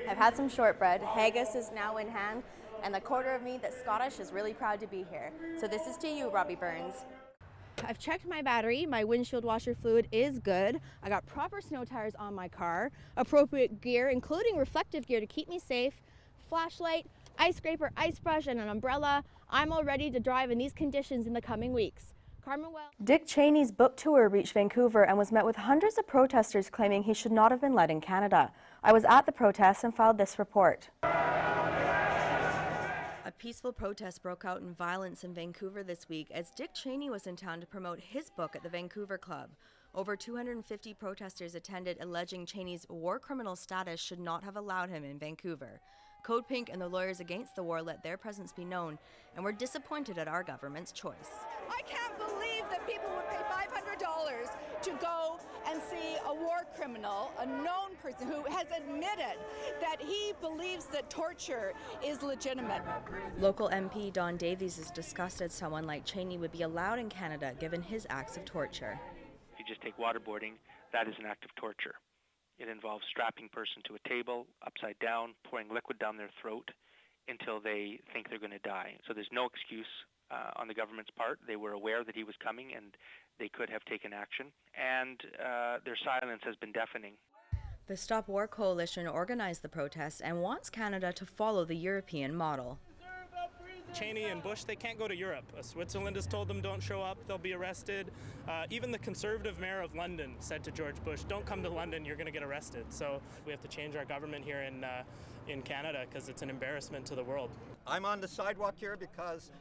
I've had some shortbread, haggis is now in hand, and the quarter of me that's Scottish is really proud to be here. So this is to you, Robbie Burns. I've checked my battery, my windshield washer fluid is good. I got proper snow tires on my car, appropriate gear, including reflective gear to keep me safe, flashlight, ice scraper, ice brush, and an umbrella. I'm all ready to drive in these conditions in the coming weeks. Carmen Weld. Dick Cheney's book tour reached Vancouver and was met with hundreds of protesters claiming he should not have been let in Canada. I was at the protests and filed this report. A peaceful protest broke out in violence in Vancouver this week as Dick Cheney was in town to promote his book at the Vancouver Club. Over 250 protesters attended, alleging Cheney's war criminal status should not have allowed him in Vancouver. Code Pink and the Lawyers Against the War let their presence be known and were disappointed at our government's choice. I can't believe that people would pay $500 to go and see a war criminal, a known person who has admitted that he believes that torture is legitimate. Local MP Don Davies is disgusted someone like Cheney would be allowed in Canada given his acts of torture. If you just take waterboarding, that is an act of torture. It involves strapping a person to a table, upside down, pouring liquid down their throat until they think they're going to die. So there's no excuse on the government's part. They were aware that he was coming and they could have taken action, and their silence has been deafening. The Stop War Coalition organized the protests and wants Canada to follow the European model. Cheney and Bush, they can't go to Europe. Switzerland has told them don't show up, they'll be arrested. Even the Conservative mayor of London said to George Bush, don't come to London, you're going to get arrested. So we have to change our government here in Canada because it's an embarrassment to the world. I'm on the sidewalk here because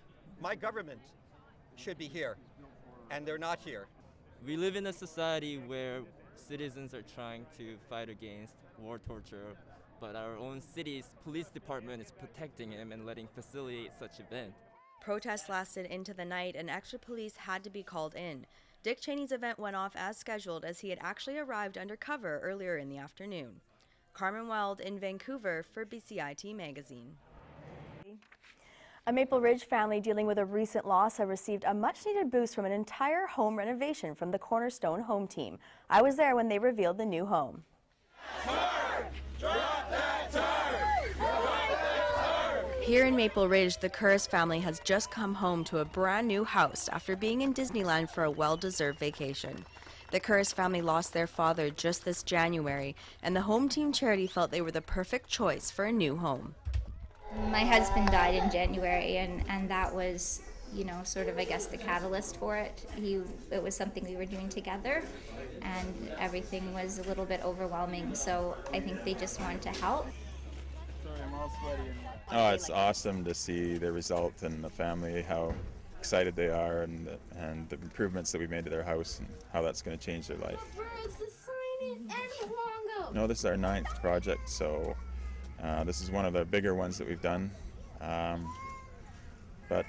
my government should be here, and they're not here. We live in a society where citizens are trying to fight against war torture, but our own city's police department is protecting him and letting facilitate such event. Protests lasted into the night and extra police had to be called in. Dick Cheney's event went off as scheduled as he had actually arrived undercover earlier in the afternoon. Carmen Weld in Vancouver for BCIT Magazine. A Maple Ridge family dealing with a recent loss have received a much-needed boost from an entire home renovation from the Cornerstone Home Team. I was there when they revealed the new home. Here in Maple Ridge, the Curris family has just come home to a brand new house after being in Disneyland for a well-deserved vacation. The Curris family lost their father just this January, and the Home Team charity felt they were the perfect choice for a new home. My husband died in January, and that was, sort of, I guess, the catalyst for it. It was something we were doing together, and everything was a little bit overwhelming, so I think they just wanted to help. Oh, it's awesome to see the result and the family, how excited they are, and the improvements that we made to their house and how that's going to change their life. No, this is our 9th project, so this is one of the bigger ones that we've done. But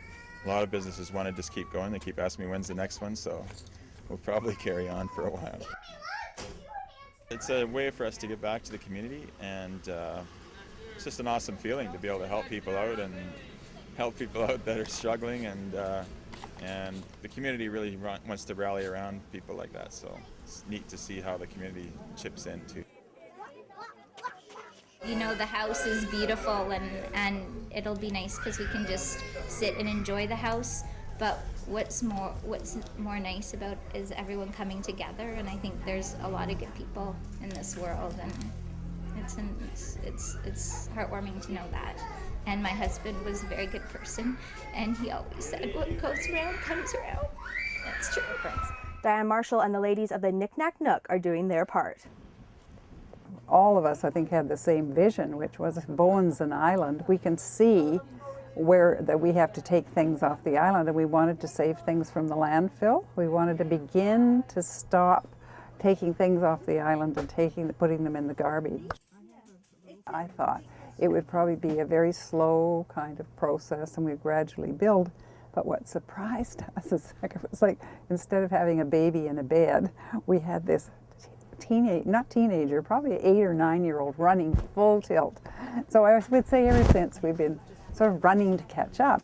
a lot of businesses want to just keep going. They keep asking me when's the next one, so we'll probably carry on for a while. It's a way for us to give back to the community, and it's just an awesome feeling to be able to help people out and help people out that are struggling, and the community really wants to rally around people like that, so it's neat to see how the community chips in too. The house is beautiful, and it'll be nice because we can just sit and enjoy the house, but what's more nice about is everyone coming together, and I think there's a lot of good people in this world, and it's heartwarming to know that. And my husband was a very good person, and he always said, what goes around comes around. That's true. Diane Marshall and the ladies of the Knick Knack Nook are doing their part. All of us, I think, had the same vision, which was if Bowen's an island, we can see where that we have to take things off the island, and we wanted to save things from the landfill. We wanted to begin to stop taking things off the island and putting them in the garbage. I thought it would probably be a very slow kind of process, and we'd gradually build. But what surprised us is it was like, instead of having a baby in a bed, we had this probably an 8 or 9-year-old running full tilt. So I would say ever since we've been sort of running to catch up.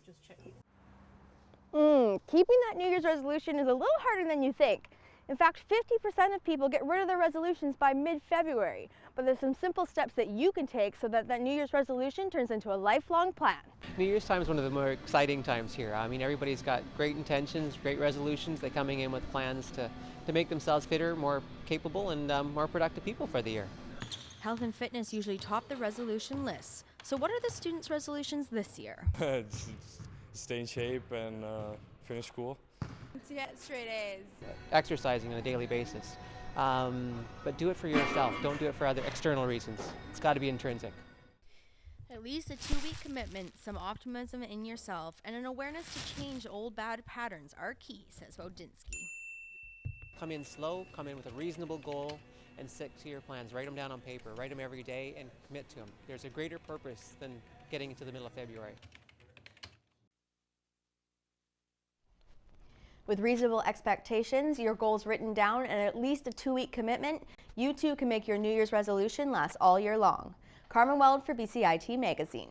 Keeping that New Year's resolution is a little harder than you think. In fact, 50% of people get rid of their resolutions by mid-February. But there's some simple steps that you can take so that New Year's resolution turns into a lifelong plan. New Year's time is one of the more exciting times here. I mean, everybody's got great intentions, great resolutions. They're coming in with plans to make themselves fitter, more capable, and more productive people for the year. Health and fitness usually top the resolution lists. So what are the students' resolutions this year? Stay in shape and finish school. To get straight A's. Exercising on a daily basis. But do it for yourself. Don't do it for other external reasons. It's got to be intrinsic. At least a 2-week commitment, some optimism in yourself, and an awareness to change old bad patterns are key, says Wodinsky. Come in slow, come in with a reasonable goal, and stick to your plans. Write them down on paper, write them every day, and commit to them. There's a greater purpose than getting into the middle of February. With reasonable expectations, your goals written down, and at least a 2-week commitment, you too can make your New Year's resolution last all year long. Carmen Weld for BCIT Magazine.